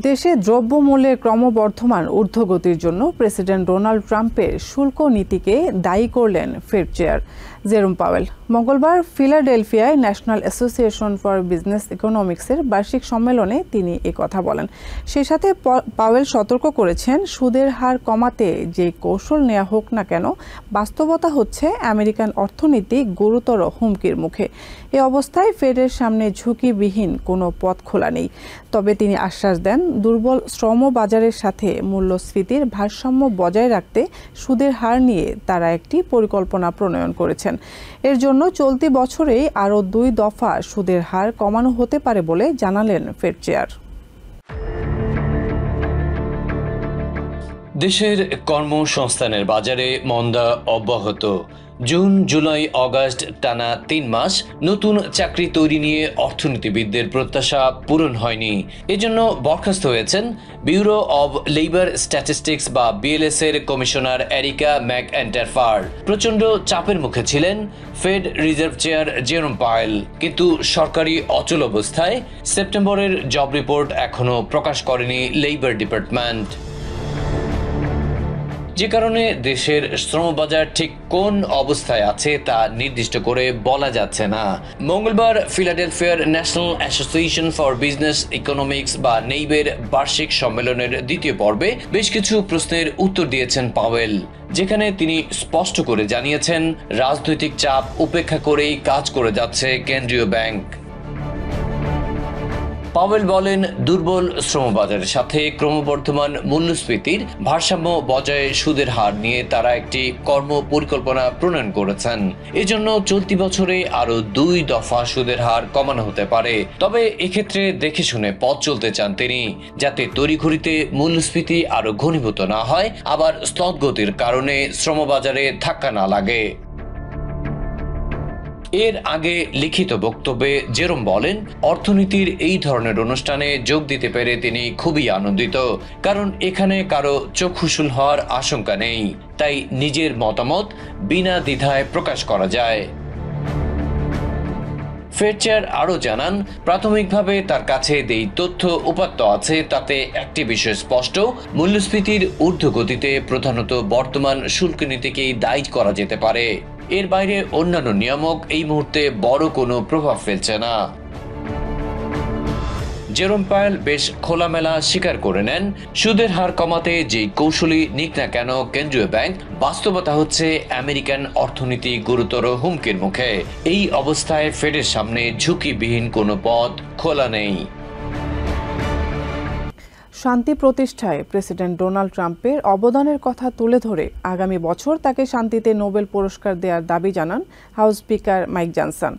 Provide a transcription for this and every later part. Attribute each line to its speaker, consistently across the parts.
Speaker 1: দেশে দ্রব্যমূল্যের ক্রমবর্ধমান ঊর্ধ্বগতির জন্য প্রেসিডেন্ট ডোনাল্ড ট্রাম্পের শুল্ক নীতিকে দায়ী করলেন ফেড চেয়ার জেরোম পাওয়েল। মঙ্গলবার ফিলাডেলফিয়ায় ন্যাশনাল অ্যাসোসিয়েশন ফর বিজনেস ইকোনমিক্সের বার্ষিক সম্মেলনে তিনি কথা বলেন। সেই সাথে পাওয়েল সতর্ক করেছেন, সুদের হার কমাতে যে কৌশল নেওয়া হোক না কেন, বাস্তবতা হচ্ছে আমেরিকান অর্থনীতি গুরুতর হুমকির মুখে। এ অবস্থায় ফেডের সামনে ঝুঁকিবিহীন কোনো পথ খোলা নেই। তবে তিনি আশ্বাস দেন, দুর্বল শ্রম বাজারের সাথে মূল্যস্ফীতির ভারসাম্য বজায় রাখতে সুদের হার নিয়ে তারা একটি পরিকল্পনা প্রণয়ন করেছেন। এর জন্য চলতি বছরেই আরও 2 দফা সুদের হার কমানো হতে পারে বলে জানালেন ফেড চেয়ার।
Speaker 2: দেশের কর্মসংস্থানের বাজারে মন্দা অব্যাহত। জুন, জুলাই, অগাস্ট টানা 3 মাস নতুন চাকরি তৈরি নিয়ে অর্থনীতিবিদদের প্রত্যাশা পূরণ হয়নি। এজন্য বরখাস্ত হয়েছেন ব্যুরো অব লেবার স্ট্যাটিস্টিক্স বা বিএলএস এর কমিশনার এরিকা ম্যাকএন্টারফার। প্রচণ্ড চাপের মুখে ছিলেন ফেড রিজার্ভ চেয়ার জেরোম পাওয়েল। কিন্তু সরকারি অচল অবস্থায় সেপ্টেম্বরের জব রিপোর্ট এখনো প্রকাশ করেনি লেবার ডিপার্টমেন্ট, যে কারণে দেশের শ্রমবাজার ঠিক কোন অবস্থায় আছে তা নির্দিষ্ট করে বলা যাচ্ছে না। মঙ্গলবার ফিলাডেলফিয়ার National Association for Business Economics বা নেইবের বার্ষিক সম্মেলনের দ্বিতীয় পর্বে বেশ কিছু প্রশ্নের উত্তর দিয়েছেন পাওয়েল, যেখানে তিনি স্পষ্ট করে জানিয়েছেন, রাজনৈতিক চাপ উপেক্ষা করেই কাজ করে যাচ্ছে কেন্দ্রীয় ব্যাংক। পাওয়েল বলেন, দুর্বল শ্রমবাজারের সাথে ক্রমবর্ধমান মূল্যস্ফীতির ভারসাম্য বজায়ে সুদের হার নিয়ে তারা একটি কর্ম পরিকল্পনা প্রণয়ন করেছেন। এজন্য চলতি বছরে আরো 2 দফা সুদের হার কমানো হতে পারে। তবে এক্ষেত্রে দেখে শুনে পথ চলতে চান তিনি, যাতে তড়িঘড়িতে মূল্যস্ফীতি আরো ঘনীভূত না হয়, আবার স্থলগতির কারণে শ্রমবাজারে ধাক্কা না লাগে। এর আগে লিখিত বক্তব্যে জেরোম বলেন, অর্থনীতির এই ধরনের অনুষ্ঠানে যোগ দিতে পেরে তিনি খুবই আনন্দিত, কারণ এখানে কারো চক্ষুশূল হওয়ার আশঙ্কা নেই, তাই নিজের মতামত বিনা দ্বিধায় প্রকাশ করা যায়। ফেড চেয়ার আরও জানান, প্রাথমিকভাবে তার কাছে যেই তথ্য উপাত্ত আছে তাতে একটি বিষয় স্পষ্ট, মূল্যস্ফীতির ঊর্ধ্বগতিতে প্রধানত বর্তমান শুল্ক নীতিকেই দায়ী করা যেতে পারে। এর বাইরে অন্যান্য নিয়ামক এই মুহূর্তে বড় কোনো প্রভাব ফেলছে না। জেরোম পাওয়েল বেশ খোলামেলা স্বীকার করে নেন, সুদের হার কমাতে যে কৌশলী নিক না কেন কেন্দ্রীয় ব্যাংক, বাস্তবতা হচ্ছে আমেরিকান অর্থনীতি গুরুতর হুমকির মুখে। এই অবস্থায় ফেডের সামনে ঝুঁকিবিহীন কোনো পথ খোলা নেই।
Speaker 1: শান্তি প্রতিষ্ঠায় প্রেসিডেন্ট ডোনাল্ড ট্রাম্পের অবদানের কথা তুলে ধরে আগামী বছর তাকে শান্তিতে নোবেল পুরস্কার দেওয়ার দাবি জানান হাউস স্পিকার মাইক জনসন।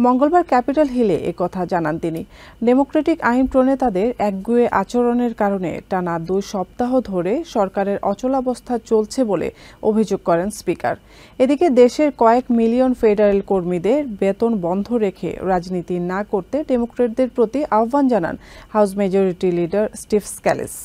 Speaker 1: মঙ্গলবার ক্যাপিটল হিলে একথা জানান তিনি। ডেমোক্রেটিক আইন প্রণেতাদের একগুঁয়ে আচরণের কারণে টানা 2 সপ্তাহ ধরে সরকারের অচলাবস্থা চলছে বলে অভিযোগ করেন স্পিকার। এদিকে দেশের কয়েক মিলিয়ন ফেডারেল কর্মীদের বেতন বন্ধ রেখে রাজনীতি না করতে ডেমোক্রেটদের প্রতি আহ্বান জানান হাউস মেজরিটি লিডার স্টিভ স্ক্যালিস।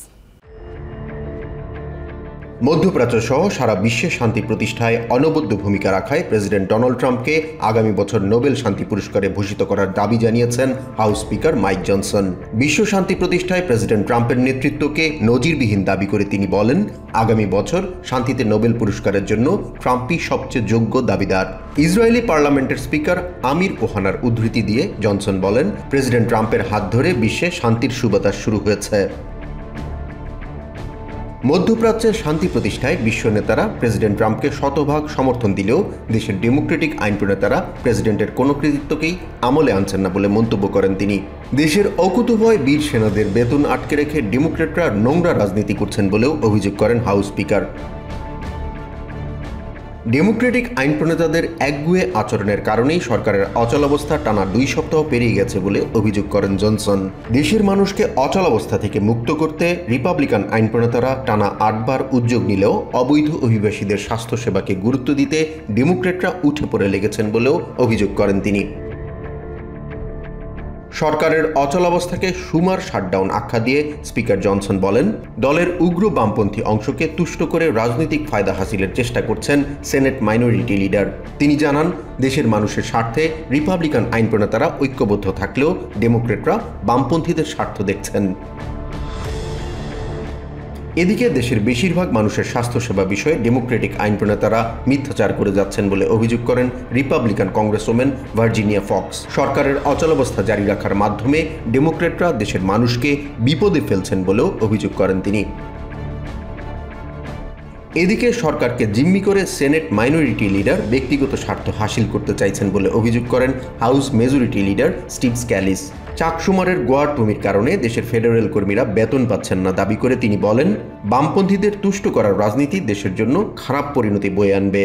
Speaker 3: মধ্যপ্রাচ্য সহ সারা বিশ্বে শান্তি প্রতিষ্ঠায় অনবদ্য ভূমিকা রাখায় প্রেসিডেন্ট ডোনাল্ড ট্রাম্পকে আগামী বছর নোবেল শান্তি পুরস্কারে ভূষিত করার দাবি জানিয়েছেন হাউস স্পিকার মাইক জনসন। বিশ্ব শান্তি প্রতিষ্ঠায় প্রেসিডেন্ট ট্রাম্পের নেতৃত্বকে নজিরবিহীন দাবি করে তিনি বলেন, আগামী বছর শান্তিতে নোবেল পুরস্কারের জন্য ট্রাম্পই সবচেয়ে যোগ্য দাবিদার। ইসরায়েলি পার্লামেন্টের স্পিকার আমির ওহানার উদ্ধৃতি দিয়ে জনসন বলেন, প্রেসিডেন্ট ট্রাম্পের হাত ধরে বিশ্বে শান্তির সুবাতাস শুরু হয়েছে। মধ্যপ্রাচ্যের শান্তি প্রতিষ্ঠায় বিশ্ব নেতারা প্রেসিডেন্ট ট্রাম্পকে শতভাগ সমর্থন দিলেও দেশের ডেমোক্রেটিক আইন প্রণেতারা প্রেসিডেন্টের কোনো কৃতিত্বকেই আমলে আনছেন না বলে মন্তব্য করেন তিনি। দেশের অকুতোভয় বীর সেনাদের বেতন আটকে রেখে ডেমোক্রেটরা নোংরা রাজনীতি করছেন বলেও অভিযোগ করেন হাউস স্পিকার। ডেমোক্রেটিক আইন প্রণেতাদের একগুঁয়ে আচরণের কারণেই সরকারের অচলাবস্থা টানা 2 সপ্তাহ পেরিয়ে গেছে বলে অভিযোগ করেন জনসন। দেশের মানুষকে অচলাবস্থা থেকে মুক্ত করতে রিপাবলিকান আইন প্রণেতারা টানা 8 বার উদ্যোগ নিলেও অবৈধ অভিবাসীদের স্বাস্থ্যসেবাকে গুরুত্ব দিতে ডেমোক্রেটরা উঠে পড়ে লেগেছেন বলেও অভিযোগ করেন তিনি। সরকারের অচলাবস্থাকে সুমার শাটডাউন আখ্যা দিয়ে স্পিকার জনসন বলেন, দলের উগ্র বামপন্থী অংশকে তুষ্ট করে রাজনৈতিক ফায়দা হাসিলের চেষ্টা করছেন সেনেট মাইনরিটি লিডার। তিনি জানান, দেশের মানুষের স্বার্থে রিপাবলিকান আইন প্রণেতারা ঐক্যবদ্ধ থাকলেও ডেমোক্রেটরা বামপন্থীদের স্বার্থ দেখছেন। এদিকে দেশের বেশিরভাগ মানুষের স্বাস্থ্যসেবা বিষয়ে ডেমোক্রেটিক আইন প্রণেতারা মিথ্যাচার করে যাচ্ছেন বলে অভিযোগ করেন রিপাবলিকান কংগ্রেসওম্যান ভার্জিনিয়া ফক্স। সরকারের অচলাবস্থা জারি রাখার মাধ্যমে ডেমোক্রেটরা দেশের মানুষকে বিপদে ফেলছেন বলেও অভিযোগ করেন তিনি। এদিকে সরকারকে জিম্মি করে সেনেট মাইনরিটি লিডার ব্যক্তিগত স্বার্থ হাসিল করতে চাইছেন বলে অভিযোগ করেন হাউস মেজরিটি লিডার স্টিভ স্ক্যালিস। চাক শুমারের গোয়ার ভূমির কারণে দেশের ফেডারেল কর্মীরা বেতন পাচ্ছেন না দাবি করে তিনি বলেন, বামপন্থীদের তুষ্ট করার রাজনীতি দেশের জন্য খারাপ পরিণতি বয়ে আনবে।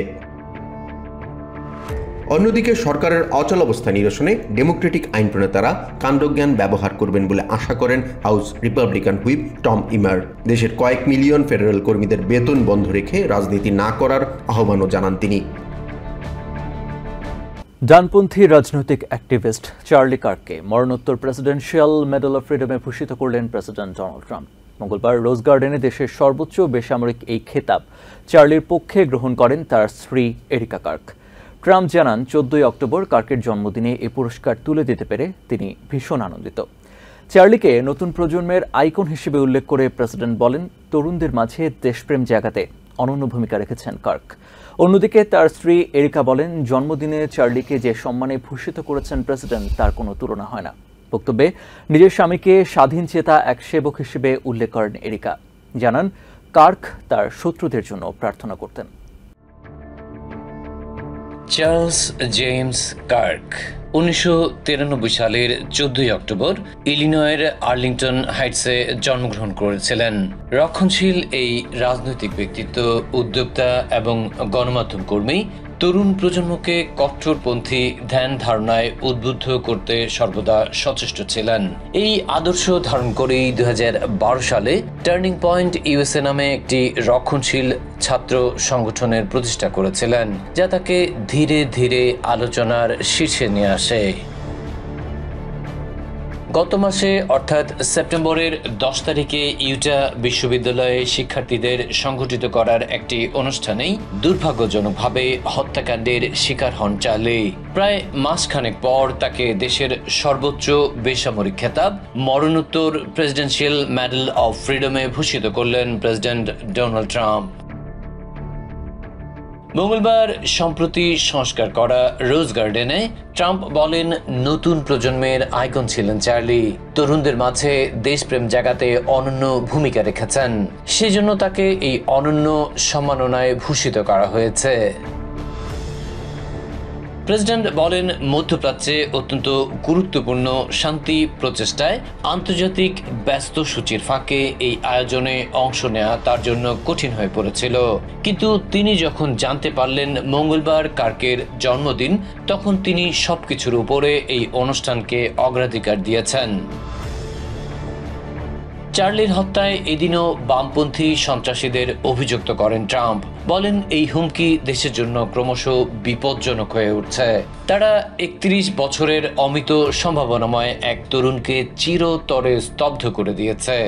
Speaker 3: অন্যদিকে সরকারের অচলাবস্থা নিরসনে ডেমোক্রেটিক আইন প্রণেতারা কাণ্ডজ্ঞান ব্যবহার করবেন বলে আশা করেন হাউস রিপাবলিকান হুইপ টম ইমার। দেশের কয়েক মিলিয়ন ফেডারেল কর্মীদের বেতন বন্ধ রেখে রাজনীতি না করার আহ্বানও জানান তিনি।
Speaker 4: ডানপন্থী রাজনৈতিক অ্যাক্টিভিস্ট চার্লি কার্ককে মরণোত্তর প্রেসিডেন্সিয়াল মেডেল অফ ফ্রিডমে ভূষিত করলেন প্রেসিডেন্ট ডোনাল্ড ট্রাম্প। মঙ্গলবার রোজ গার্ডেনে দেশের সর্বোচ্চ বেসামরিক এই খেতাব চার্লির পক্ষে গ্রহণ করেন তার স্ত্রী এরিকা কার্ক। ট্রাম্প জানান, 14 অক্টোবর কার্কের জন্মদিনে এই পুরস্কার তুলে দিতে পেরে তিনি ভীষণ আনন্দিত। চার্লিকে নতুন প্রজন্মের আইকন হিসেবে উল্লেখ করে প্রেসিডেন্ট বলেন, তরুণদের মাঝে দেশপ্রেম জাগাতে অনন্য ভূমিকা রেখেছেন কার্ক। অন্যদিকে তার স্ত্রী এরিকা বলেন, জন্মদিনে চার্লিকে যে সম্মানে ভূষিত করেছেন প্রেসিডেন্ট তার কোনো তুলনা হয় না। বক্তব্যে নিজের স্বামীকে স্বাধীন চেতা এক সেবক হিসেবে উল্লেখ করেন এরিকা। জানান, কার্ক তার শত্রুদের জন্য প্রার্থনা করতেন।
Speaker 2: চার্লস জেমস কার্ক 1993 সালের 14 অক্টোবর ইলিনয়ের আর্লিংটন হাইটসে জন্মগ্রহণ করেছিলেন। রক্ষণশীল এই রাজনৈতিক ব্যক্তিত্ব, উদ্যোক্তা এবং গণমাধ্যম কর্মী তরুণ প্রজন্মকে কট্টরপন্থী ধ্যান ধারণায় উদ্বুদ্ধ করতে সর্বদা সচেষ্ট ছিলেন। এই আদর্শ ধারণ করেই 2012 সালে টার্নিং পয়েন্ট ইউএসএ নামে একটি রক্ষণশীল ছাত্র সংগঠনের প্রতিষ্ঠা করেছিলেন, যা তাকে ধীরে ধীরে আলোচনার শীর্ষে নিয়ে আসে। গত মাসে অর্থাৎ সেপ্টেম্বরের 10 তারিখে ইউটা বিশ্ববিদ্যালয়ে শিক্ষার্থীদের সংগঠিত করার একটি অনুষ্ঠানেই দুর্ভাগ্যজনকভাবে হত্যাকাণ্ডের শিকার হন চার্লি। প্রায় মাসখানেক পর তাকে দেশের সর্বোচ্চ বেসামরিক খেতাব মরণোত্তর প্রেসিডেন্সিয়াল মেডেল অফ ফ্রিডমে ভূষিত করলেন প্রেসিডেন্ট ডোনাল্ড ট্রাম্প। মঙ্গলবার সম্প্রতি সংস্কার করা রোজ গার্ডেনে ট্রাম্প বলেন, নতুন প্রজন্মের আইকন ছিলেন চার্লি। তরুণদের মাঝে দেশপ্রেম জাগাতে অনন্য ভূমিকা রেখেছেন, সেজন্য তাকে এই অনন্য সম্মাননায় ভূষিত করা হয়েছে। প্রেসিডেন্ট বলেন, মধ্যপ্রাচ্যে অত্যন্ত গুরুত্বপূর্ণ শান্তি প্রচেষ্টায় আন্তর্জাতিক ব্যস্ত সূচির ফাঁকে এই আয়োজনে অংশ নেওয়া তার জন্য কঠিন হয়ে পড়েছিল। কিন্তু তিনি যখন জানতে পারলেন মঙ্গলবার কার্কের জন্মদিন, তখন তিনি সবকিছুর উপরে এই অনুষ্ঠানকে অগ্রাধিকার দিয়েছেন। চার্লির হত্যায় এদিনও বামপন্থী সন্ত্রাসীদের অভিযুক্ত করেন ট্রাম্প। বলেন, এই হুমকি দেশের জন্য ক্রমশ বিপজ্জনক হয়ে উঠছে। তারা 31 বছরের অমিত সম্ভাবনাময় এক তরুণকে চিরতরে স্তব্ধ করে দিয়েছে।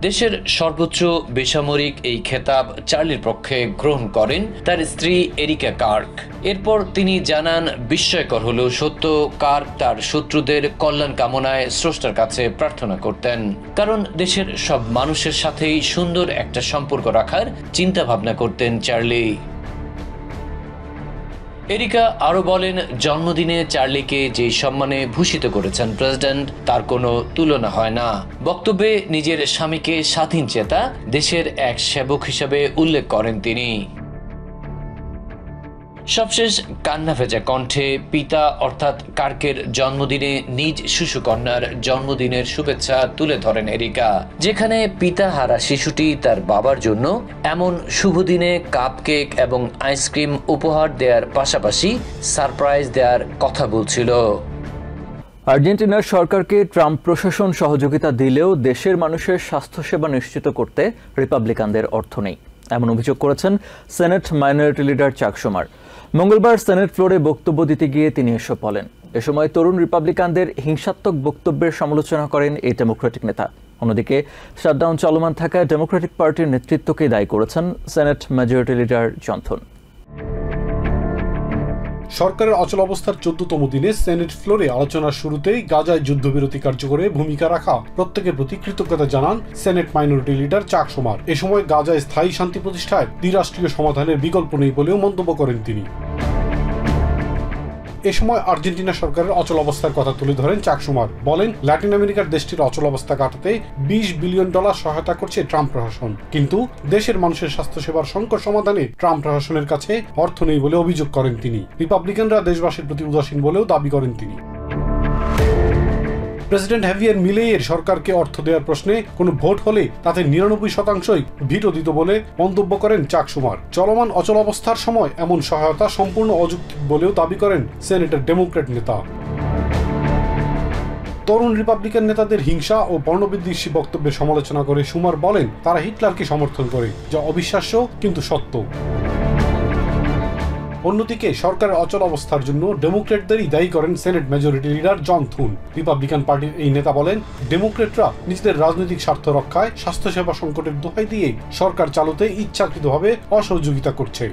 Speaker 2: দেশের সর্বোচ্চ বেসামরিক এই খেতাব চার্লির পক্ষে গ্রহণ করেন তার স্ত্রী এরিকা কার্ক। এরপর তিনি জানান, বিস্ময়কর হলেও সত্য, কার্ক তার শত্রুদের কল্যাণ কামনায় স্রষ্টার কাছে প্রার্থনা করতেন, কারণ দেশের সব মানুষের সাথেই সুন্দর একটা সম্পর্ক রাখার চিন্তা ভাবনা করতেন চার্লি। এরিকা আরো বলেন, জন্মদিনে চার্লিকে যে সম্মানে ভূষিত করেছেন প্রেসিডেন্ট তার কোনো তুলনা হয় না। বক্তব্যে নিজের স্বামীকে স্বাধীন চেতা দেশের এক সেবক হিসেবে উল্লেখ করেন তিনি। সবশেষ কান্না ভেজা কণ্ঠে পিতা অর্থাৎ কার্কের জন্মদিনে নিজ শিশুকন্যার জন্মদিনের শুভেচ্ছা তুলে ধরেন এরিকা, যেখানে পিতা হারা শিশুটি তার বাবার জন্য এমন শুভ দিনে কাপকেক এবং আইসক্রিম উপহার দেওয়ার পাশাপাশি সারপ্রাইজ দেওয়ার কথা বলছিল।
Speaker 4: আর্জেন্টিনার সরকারকে ট্রাম্প প্রশাসন সহযোগিতা দিলেও দেশের মানুষের স্বাস্থ্যসেবা নিশ্চিত করতে রিপাবলিকানদের অর্থ নেই, এমন অভিযোগ করেছেন সেনেট মাইনরিটি লিডার চাক শুমার। মঙ্গলবার সেনেট ফ্লোরে বক্তব্য দিতে গিয়ে তিনি এসব বলেন। এ সময় তরুণ রিপাবলিকানদের হিংসাত্মক বক্তব্যের সমালোচনা করেন এই ডেমোক্রেটিক নেতা। অন্যদিকে শাটডাউন চলমান থাকায় ডেমোক্রেটিক পার্টির নেতৃত্বকে দায়ী করেছেন সেনেট মেজরিটি লিডার জনসন।
Speaker 5: সরকারের অচলাবস্থার 14তম দিনে সেনেট ফ্লোরে আলোচনার শুরুতেই গাজায় যুদ্ধবিরতি কার্যকরে ভূমিকা রাখা প্রত্যেকের প্রতি কৃতজ্ঞতা জানান সেনেট মাইনরিটি লিডার চাক শুমার। এ সময় গাজায় স্থায়ী শান্তি প্রতিষ্ঠায় দ্বিরাষ্ট্রীয় সমাধানের বিকল্প নেই বলেও মন্তব্য করেন তিনি। এ সময় আর্জেন্টিনা সরকারের অচলাবস্থার কথা তুলে ধরেন চাক শুমার। বলেন, ল্যাটিন আমেরিকার দেশটির অচলাবস্থা কাটাতে $20 বিলিয়ন সহায়তা করছে ট্রাম্প প্রশাসন, কিন্তু দেশের মানুষের স্বাস্থ্যসেবার সংকট সমাধানে ট্রাম্প প্রশাসনের কাছে অর্থ নেই বলে অভিযোগ করেন তিনি। রিপাবলিকানরা দেশবাসীর প্রতি উদাসীন বলেও দাবি করেন তিনি। প্রেসিডেন্ট হ্যাভিয়ার মিলেইয়ের সরকারকে অর্থ দেওয়ার প্রশ্নে কোনো ভোট হলে তাতে 99% ভিটো দিত বলে মন্তব্য করেন চাক শুমার। চলমান অচলাবস্থার সময় এমন সহায়তা সম্পূর্ণ অযৌক্তিক বলেও দাবি করেন সেনেটের ডেমোক্র্যাট নেতা। তরুণ রিপাবলিকান নেতাদের হিংসা ও বর্ণবিদ্বেষী বক্তব্যের সমালোচনা করে শুমার বলেন, তারা হিটলারকে সমর্থন করে, যা অবিশ্বাস্য কিন্তু সত্য। অন্যদিকে সরকারের অচল অবস্থার জন্য ডেমোক্রেটদেরই দায়ী করেন Senate majority leader John Thune. Republican পার্টির এই নেতা বলেন, ডেমোক্রেটরা নিজেদের রাজনৈতিক স্বার্থ রক্ষায় স্বাস্থ্যসেবা সংকটের দোহাই দিয়ে সরকার চালাতে ইচ্ছাকৃতভাবে অসহযোগিতা করছে।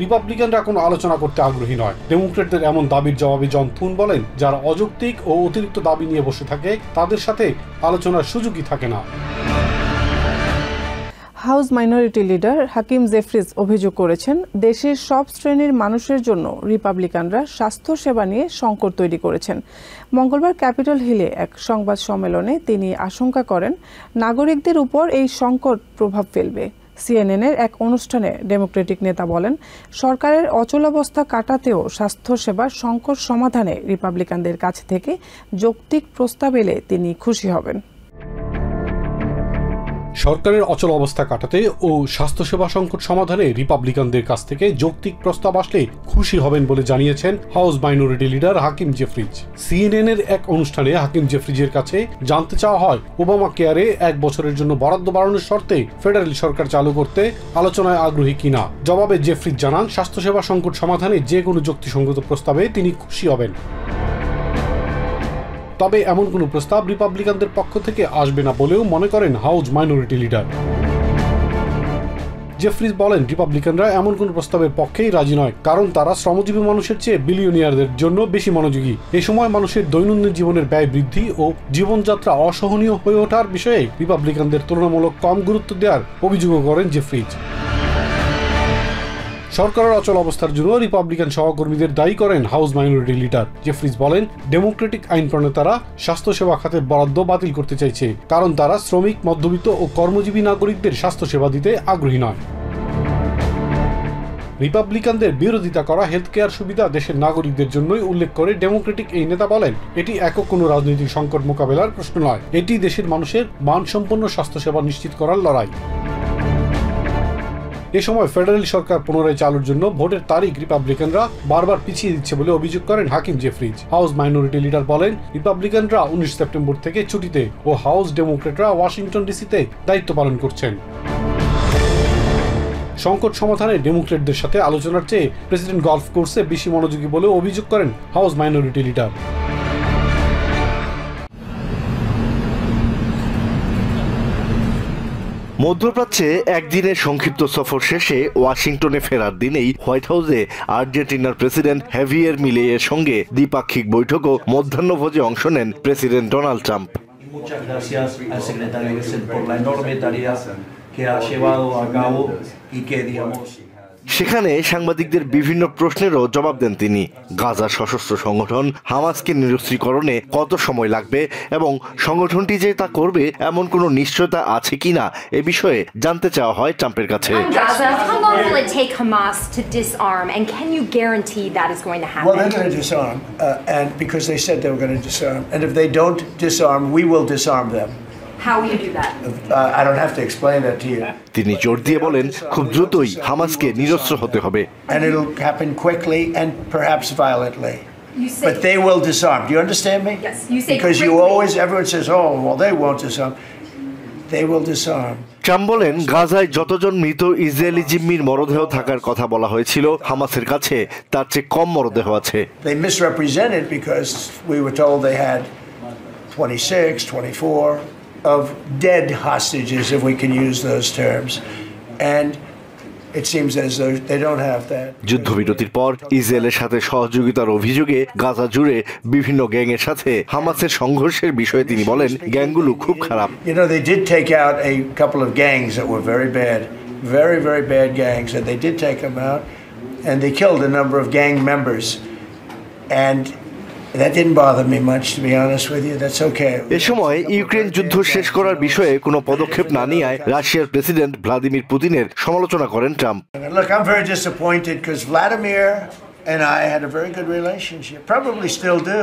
Speaker 5: রিপাবলিকানরা কোনো আলোচনা করতে আগ্রহী নয়। ডেমোক্রেটদের এমন দাবির জবাবে জন থুন বলেন, যারা অযৌক্তিক ও অতিরিক্ত দাবি নিয়ে বসে থাকে তাদের সাথে আলোচনার সুযোগই থাকে না।
Speaker 1: হাউস মাইনরিটি লিডার হাকিম জেফরিজ অভিযোগ করেছেন, দেশের সব শ্রেণীর মানুষের জন্য রিপাবলিকানরা স্বাস্থ্য সেবা নিয়ে সংকট তৈরি করেছেন। মঙ্গলবার ক্যাপিটল হিলে এক সংবাদ সম্মেলনে তিনি আশঙ্কা করেন, নাগরিকদের উপর এই সংকট প্রভাব ফেলবে। সিএনএনের এক অনুষ্ঠানে ডেমোক্রেটিক নেতা বলেন, সরকারের অচলাবস্থা কাটাতেও স্বাস্থ্যসেবার সংকট সমাধানে রিপাবলিকানদের কাছ থেকে যৌক্তিক প্রস্তাব এলে তিনি খুশি হবেন।
Speaker 5: সরকারের অচল অবস্থা কাটাতে ও স্বাস্থ্যসেবা সংকট সমাধানে রিপাবলিকানদের কাছ থেকে যৌক্তিক প্রস্তাব আসলে খুশি হবেন বলে জানিয়েছেন হাউস মাইনরিটি লিডার হাকিম জেফরিজ। সিএনএনের এক অনুষ্ঠানে হাকিম জেফরিজের কাছে জানতে চাওয়া হয়, ওবামা কেয়ারে 1 বছরের জন্য বরাদ্দ বাড়ানোর শর্তে ফেডারেল সরকার চালু করতে আলোচনায় আগ্রহী কিনা। জবাবে জেফরিজ জানান, স্বাস্থ্যসেবা সংকট সমাধানে যে কোনো যুক্তিসঙ্গত প্রস্তাবে তিনি খুশি হবেন। তবে এমন কোনো প্রস্তাব রিপাবলিকানদের পক্ষ থেকে আসবে না বলেও মনে করেন হাউস মাইনরিটি লিডার। জেফরিজ বলেন, রিপাবলিকানরা এমন কোনো প্রস্তাবের পক্ষেই রাজি নয়, কারণ তারা শ্রমজীবী মানুষের চেয়ে বিলিয়নিয়ারদের জন্য বেশি মনোযোগী। এ সময় মানুষের দৈনন্দিন জীবনের ব্যয় বৃদ্ধি ও জীবনযাত্রা অসহনীয় হয়ে ওঠার বিষয়ে রিপাবলিকানদের তুলনামূলক কম গুরুত্ব দেওয়ার অভিযোগও করেন জেফরিজ। সরকারের অচল অবস্থার জন্য রিপাবলিকান সহকর্মীদের দায়ী করেন হাউস মাইনরিটি লিডার। জেফরিজ বলেন, ডেমোক্রেটিক আইন প্রণেতারা স্বাস্থ্যসেবা খাতের বরাদ্দ বাতিল করতে চাইছে, কারণ তারা শ্রমিক, মধ্যবিত্ত ও কর্মজীবী নাগরিকদের স্বাস্থ্যসেবা দিতে আগ্রহী নয়। রিপাবলিকানদের বিরোধিতা করা হেলথ কেয়ার সুবিধা দেশের নাগরিকদের জন্যই উল্লেখ করে ডেমোক্রেটিক এই নেতা বলেন, এটি একক কোনো রাজনৈতিক সংকট মোকাবেলার প্রশ্ন নয়, এটি দেশের মানুষের মানসম্পন্ন স্বাস্থ্যসেবা নিশ্চিত করার লড়াই। এ সময় ফেডারেল সরকার পুনরায় চালুর জন্য ভোটের তারিখ রিপাবলিকানরা বারবার পিছিয়ে দিচ্ছে বলে অভিযোগ করেন হাকিম জেফরিজ। হাউস মাইনরিটি লিডার বলেন, রিপাবলিকানরা 19 সেপ্টেম্বর থেকে ছুটিতে ও হাউস ডেমোক্রেটরা ওয়াশিংটন ডিসিতে দায়িত্ব পালন করছেন। সংকট সমাধানে ডেমোক্রেটদের সাথে আলোচনার চেয়ে প্রেসিডেন্ট গলফ কোর্সে বেশি মনোযোগী বলে অভিযোগ করেন হাউস মাইনরিটি লিডার।
Speaker 6: মধ্যপ্রাচ্যে একদিনের সংক্ষিপ্ত সফর শেষে ওয়াশিংটনে ফেরার দিনেই হোয়াইট হাউসে আর্জেন্টিনার প্রেসিডেন্ট হ্যাভিয়ার মিলেইয়ের সঙ্গে দ্বিপাক্ষিক বৈঠক ও মধ্যাহ্নভোজে অংশ নেন প্রেসিডেন্ট ডোনাল্ড ট্রাম্প। সেখানে সাংবাদিকদের বিভিন্ন প্রশ্নেরও জবাব দেন তিনি। গাজার সশস্ত্র সংগঠন হামাসকে নিরস্ত্রীকরণে কত সময় লাগবে এবং সংগঠনটি যে তা করবে এমন কোনো নিশ্চয়তা আছে কিনা এ বিষয়ে জানতে চাওয়া হয় ট্রাম্পের কাছে।
Speaker 7: How long will it take Hamas to disarm, and can you guarantee that is going to happen?
Speaker 8: Well, they're going to disarm, and because they said they were going to disarm, and if they don't disarm, we will disarm them.
Speaker 7: How will you do that?
Speaker 8: I don't have to explain that to you.
Speaker 6: তিনি জোর দিয়ে বলেন, খুব দ্রুতই হামাসকে নিরস্ত্র হতে হবে।
Speaker 8: And it'll happen quickly and perhaps violently. But they will disarm. Do you understand me?
Speaker 7: Yes. You say
Speaker 8: because
Speaker 7: quickly.
Speaker 8: you always, everyone says, oh, well, they won't disarm. They will disarm.
Speaker 6: Trump বলেন, গাজায় যতজন মৃত Israeli জিম্মির মরদেহ থাকার কথা বলা হয়েছিল, হামাসের কাছে তার চেয়ে কম মরদেহ আছে।
Speaker 8: They misrepresented because we were told they had 26, 24 of dead hostages, if we can use those terms. And it seems as though they don't have that.
Speaker 6: যুদ্ধবিরতির পর ইসরায়েলের সাথে সহযোগিতার অভিযোগে গাজা জুড়ে বিভিন্ন গ্যাংয়ের সাথে হামাসের সংঘর্ষের বিষয়ে তিনি বলেন, গ্যাংগুলো খুব খারাপ।
Speaker 8: You know, they did take out a couple of gangs that were very bad, very, very bad gangs, and they did take them out, and they killed a number of gang members. And that didn't bother me much, to be honest with you. That's okay.
Speaker 6: এ সময় Ukraine যুদ্ধ শেষ করার বিষয়ে কোনো পদক্ষেপ না নেওয়ায় রাশিয়ার প্রেসিডেন্ট ভ্লাদিমির পুতিনের সমালোচনা করেন Trump.
Speaker 8: Look, I'm very disappointed because Vladimir and I had a very good relationship, probably still do.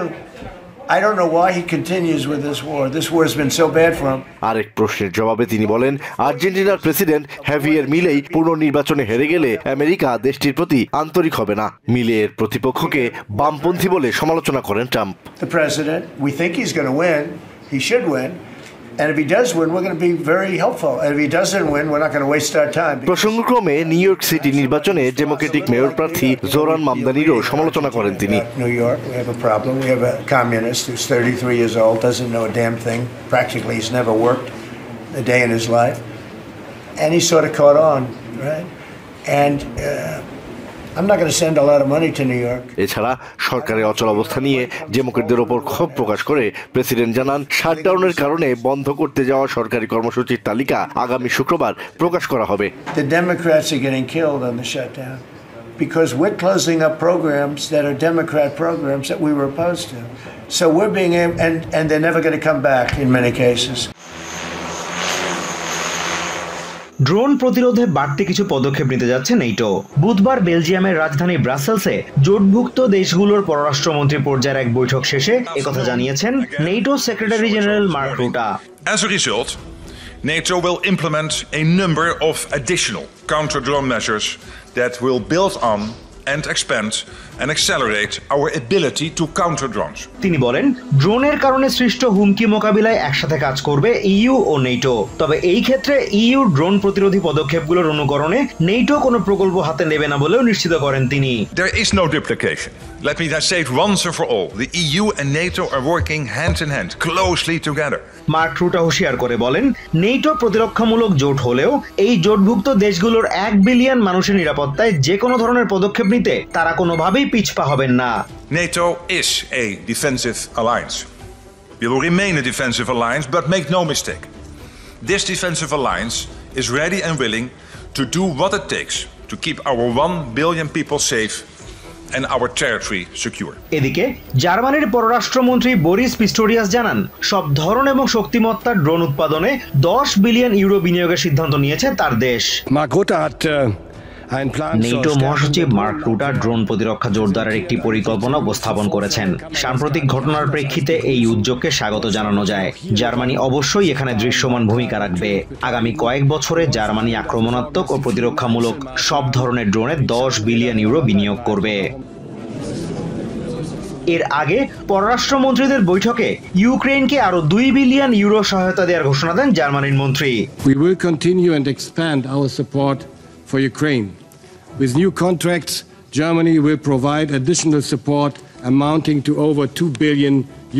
Speaker 8: I don't know why he continues with this war. This war has been so bad for him.
Speaker 6: আরেক প্রশ্নের জবাবে তিনি বলেন, আর্জেন্টিনার president Javier মিলেই পুনর্নির্বাচনে হেরে গেলে America দেশটির প্রতি আন্তরিক হবে না। মিলের প্রতিপক্ষকে বামপন্থী বলে সমালোচনা করেন Trump.
Speaker 8: The president, we think he's going to win. He should win. And if he does win, we're going to be very helpful. And if he doesn't win, we're not going to waste our time.
Speaker 6: প্রসঙ্গক্রমে New York City নির্বাচনে Democratic mayor প্রার্থী জোরান মামদানিরও সমালোচনা করেন তিনি।
Speaker 8: New York, we have a problem. We have a communist who's 33 years old, doesn't know a damn thing. Practically, he's never worked a day in his life. And he sort of caught on, right? And I'm not going to send a lot of money to New York.
Speaker 6: এছাড়া সরকারের অচল অবস্থা নিয়ে ডেমোক্রেটদের ওপর ক্ষোভ প্রকাশ করে president জানান, শাটডাউনের কারণে বন্ধ করতে যাওয়া সরকারি কর্মসূচির তালিকা আগামী শুক্রবার প্রকাশ করা হবে।
Speaker 8: The Democrats are getting killed on the shutdown because we're closing up programs that are Democrat programs that we were opposed to. So we're being and they're never going to come back in many cases.
Speaker 9: Drone প্রতিরোধে বাড়তি কিছু পদক্ষেপ নিতে যাচ্ছে NATO. বুধবার বেলজিয়ামের রাজধানী ব্রাসেলসে জোটভুক্ত দেশগুলোর পররাষ্ট্রমন্ত্রী পর্যায়ের এক বৈঠক শেষে একথা জানিয়েছেন NATO secretary general Mark Rutte.
Speaker 10: As a result, NATO will implement a number of additional counter-drone measures that will build on and expand and accelerate our ability to counter drones.
Speaker 9: তিনি বলেন, ড্রোনের কারণে সৃষ্ট হুমকি মোকাবিলায় একসাথে কাজ করবে ইইউ ও নেটো। তবে এই ক্ষেত্রে ইইউ ড্রোন প্রতিরোধী পদক্ষেপগুলোর অনুকরণে নেটো কোনো প্রকল্প হাতে নেবে না বলেও নিশ্চিত করেন তিনি।
Speaker 10: There is no duplication. Let me say it once and for all. The EU and NATO are working hand in hand, closely together.
Speaker 9: Mark Rutte হুঁশিয়ার করে বলেন, নেটো প্রতিরক্ষামূলক জোট হলেও এই জোটভুক্ত দেশগুলোর 1 বিলিয়ন মানুষের নিরাপত্তায় যে কোনো ধরনের পদক্ষেপ নিতে তারা কোনোভাবেই পিছপা হবেন না।
Speaker 10: NATO is a defensive alliance. We will remain a defensive alliance, but make no mistake. This defensive alliance is ready and willing to do what it takes to keep our 1 billion people safe and our territory secure.
Speaker 9: এদিকে জার্মানির পররাষ্ট্রমন্ত্রী Boris Pistorius জানান, সব ধরন এবং শক্তিমত্তার drone উৎপাদনে 10 billion euro বিনিয়োগের সিদ্ধান্ত নিয়েছে তার দেশ। নেটো মহাসচিব মার্ক রুটা ড্রোন প্রতিরক্ষা জোরদারের একটি পরিকল্পনা উপস্থাপন করেছেন। সাম্প্রতিক ঘটনার প্রেক্ষিতে এই উদ্যোগকে স্বাগত জানানো যায়। জার্মানি অবশ্যই এখানে দৃশ্যমান ভূমিকা রাখবে। আগামী কয়েক বছরে জার্মানি আক্রমণাত্মক ও প্রতিরক্ষামূলক সব ধরনের ড্রোনে 10 বিলিয়ন ইউরো বিনিয়োগ করবে। এর আগে পররাষ্ট্রমন্ত্রীদের বৈঠকে ইউক্রেনকে আরো 2 বিলিয়ন ইউরো সহায়তা দেওয়ার ঘোষণা দেন জার্মানির মন্ত্রী।
Speaker 11: We will continue and expand our support for Ukraine. With new contracts, Germany will provide additional support amounting to over 2 billion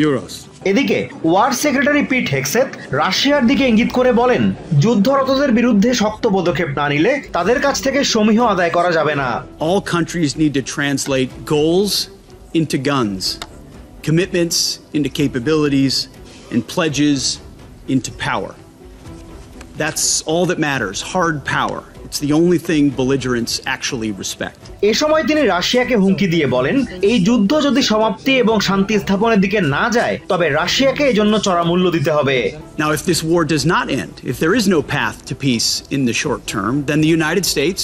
Speaker 11: euros.
Speaker 9: এদিকে ওয়ার সেক্রেটারি পিট হেগসেথ রাশিয়ার দিকে ইঙ্গিত করে বলেন, যুদ্ধরতদের বিরুদ্ধে শক্ত পদক্ষেপ না নিলে তাদের কাছ থেকে সমীহ আদায় করা যাবে না।
Speaker 12: All countries need to translate goals into guns, commitments into capabilities, and pledges into power. That's all that matters, hard power. It's the only thing belligerents actually respect.
Speaker 9: এই সময় তিনি রাশিয়াকে হুমকি দিয়ে বলেন, এই যুদ্ধ যদি সমাপ্তি এবং শান্তি স্থাপনের দিকে না যায় তবে রাশিয়াকে এজন্য চড়া মূল্য দিতে হবে।
Speaker 12: Now, if this war does not end, if there is no path to peace in the short term, then the United States,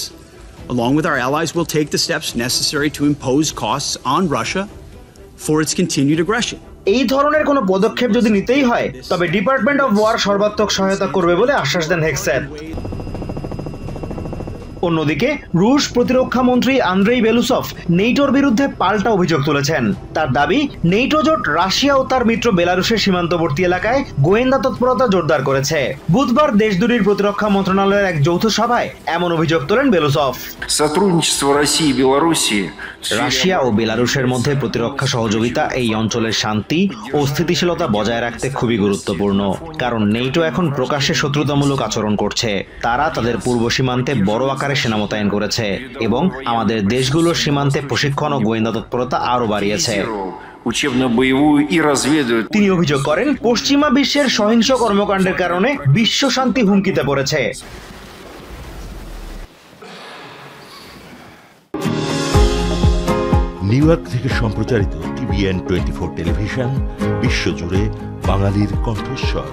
Speaker 12: along with our allies, will take the steps necessary to impose costs on Russia for its continued aggression.
Speaker 9: এই ধরনের কোনো পদক্ষেপ যদি নিতেই হয় তবে department of war সর্বাত্মক সহায়তা করবে বলে আশ্বাস দেন হেগসেথ। অন্যদিকে রুশ প্রতিরক্ষা মন্ত্রী আন্দ্রেই বেলুসভ নেটোর বিরুদ্ধে পাল্টা অভিযোগ তুলেছেন। তার দাবি, নেটো জোট রাশিয়া ও তার মিত্র বেলারুশের সীমান্তবর্তী এলাকায় গোয়েন্দা তৎপরতা জোরদার করেছে। বুধবার দেশ দুটির প্রতিরক্ষা মন্ত্রণালয়ের এক যৌথ সভায় এমন অভিযোগ তোলেন বেলুসভ। রাশিয়া ও বেলারুশের মধ্যে প্রতিরক্ষা সহযোগিতা এই অঞ্চলের শান্তি ও স্থিতিশীলতা বজায় রাখতে খুবই গুরুত্বপূর্ণ, কারণ নেটো এখন প্রকাশ্যে শত্রুতামূলক আচরণ করছে। তারা তাদের পূর্ব সীমান্তে বড় আকারে সেনা মোতায়েন করেছে এবং আমাদের দেশগুলোর সীমান্তে প্রশিক্ষণ ও গোয়েন্দা তৎপরতা আরও বাড়িয়েছে। তিনি অভিযোগ করেন, পশ্চিমা বিশ্বের সহিংস কর্মকাণ্ডের কারণে বিশ্ব শান্তি হুমকিতে পড়েছে।
Speaker 13: নিউ ইয়র্ক থেকে সম্প্রচারিত TVN 24 টেলিভিশন বিশ্বজুড়ে বাঙালির কণ্ঠস্বর।